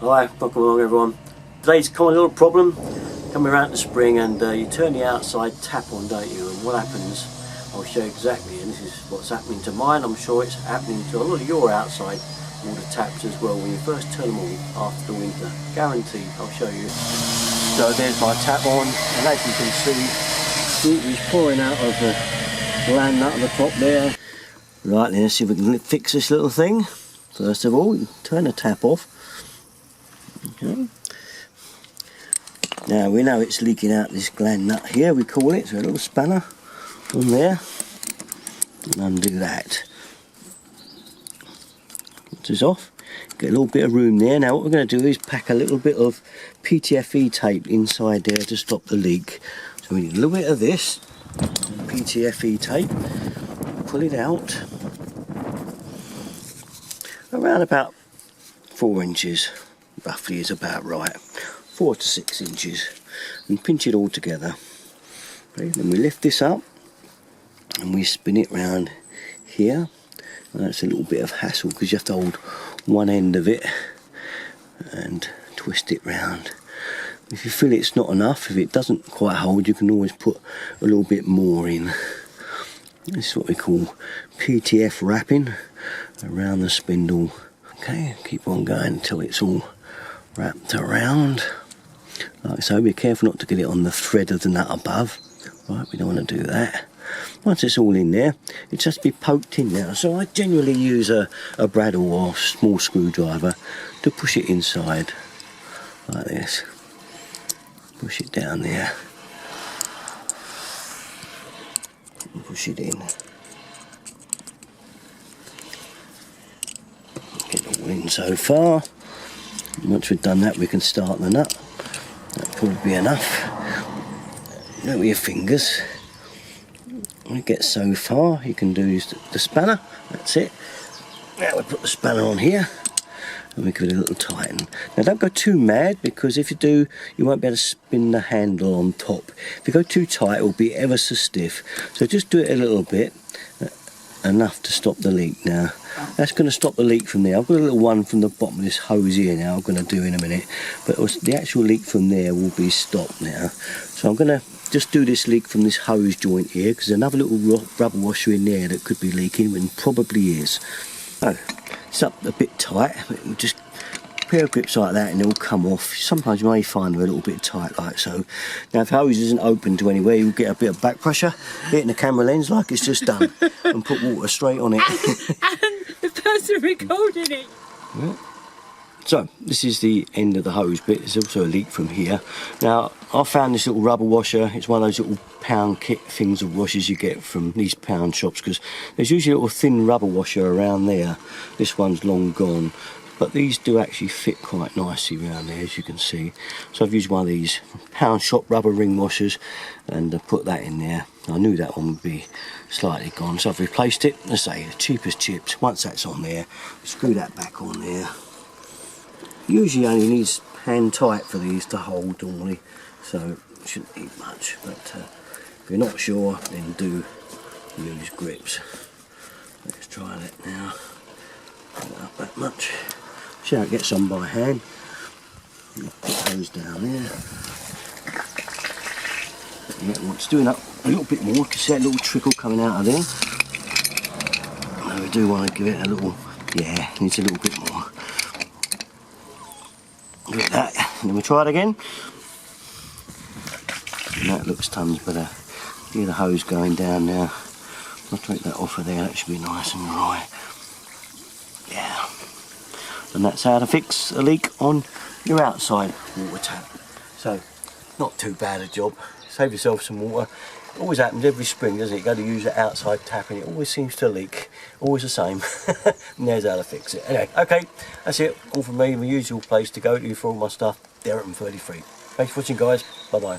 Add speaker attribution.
Speaker 1: Hi, welcome along everyone. Today's common little problem, coming around the spring and you turn the outside tap on, don't you? And what happens, I'll show you exactly, and this is what's happening to mine. I'm sure it's happening to a lot of your outside water taps as well when you first turn them on after the winter. Guaranteed, I'll show you. So there's my tap on, and as you can see, water is pouring out of the gland nut on the top there. Right, let's see if we can fix this little thing. First of all, turn the tap off. Okay. Now we know it's leaking out this gland nut here, we call it, so a little spanner on there, and undo that. Once it's off, get a little bit of room there. Now what we're going to do is pack a little bit of PTFE tape inside there to stop the leak. So we need a little bit of this PTFE tape, pull it out, around about 4 inches. Roughly is about right, 4 to 6 inches, and pinch it all together. Okay, then we lift this up and we spin it round here. And that's a little bit of hassle because you have to hold one end of it and twist it round. If you feel it's not enough, if it doesn't quite hold, you can always put a little bit more in. This is what we call PTF wrapping around the spindle. Okay, keep on going until it's all wrapped around like so. Be careful not to get it on the thread of the nut above. Right, we don't want to do that. Once it's all in there, it just to be poked in now. So I generally use a bradawl or small screwdriver to push it inside like this. Push it down there and push it in. Get it all in so far. Once we've done that, we can start the nut. That'll probably be enough. Do it with your fingers. When it gets so far, you can do the spanner. That's it. Now we put the spanner on here and we give it a little tighten. Now don't go too mad, because if you do, you won't be able to spin the handle on top. If you go too tight, it will be ever so stiff. So just do it a little bit, enough to stop the leak. Now that's going to stop the leak from there. I've got a little one from the bottom of this hose here now, I'm going to do in a minute, but the actual leak from there will be stopped now. So I'm going to just do this leak from this hose joint here, because there's another little rubber washer in there that could be leaking, and probably is. So it's up a bit tight, but just a pair of grips like that and it will come off. Sometimes you may find them a little bit tight like so. Now if the hose isn't open to anywhere, you'll get a bit of back pressure, hit in the camera lens like it's just done, and put water straight on it.
Speaker 2: And the person recording it.
Speaker 1: Yeah. So this is the end of the hose bit. There's also a leak from here. Now I found this little rubber washer. It's one of those little pound kit things of washers you get from these pound shops, because there's usually a little thin rubber washer around there. This one's long gone, but these do actually fit quite nicely around there, as you can see. So I've used one of these pound shop rubber ring washers and put that in there. I knew that one would be slightly gone, so I've replaced it. Let's say the cheapest chips. Once that's on there, screw that back on there. Usually only needs hand tight for these to hold normally, so it shouldn't need much, but if you're not sure, then do use grips. Let's try that now. Not up that much. See how it gets on by hand. Put those down there. Yeah, well, it's doing up a little bit more. You can see that little trickle coming out of there. And we do want to give it a little, yeah, needs a little bit more. Look at that, and then we try it again. And that looks tons better. Hear the hose going down now. I'll take that off of there, that should be nice and dry. Yeah. And that's how to fix a leak on your outside water tap. So, not too bad a job. Save yourself some water. It always happens every spring, doesn't it? You go to use the outside tap and it always seems to leak. Always the same. And there's how to fix it. Anyway, okay, that's it. All from me, my usual place to go to for all my stuff, Derrickman 33. Thanks for watching, guys. Bye bye.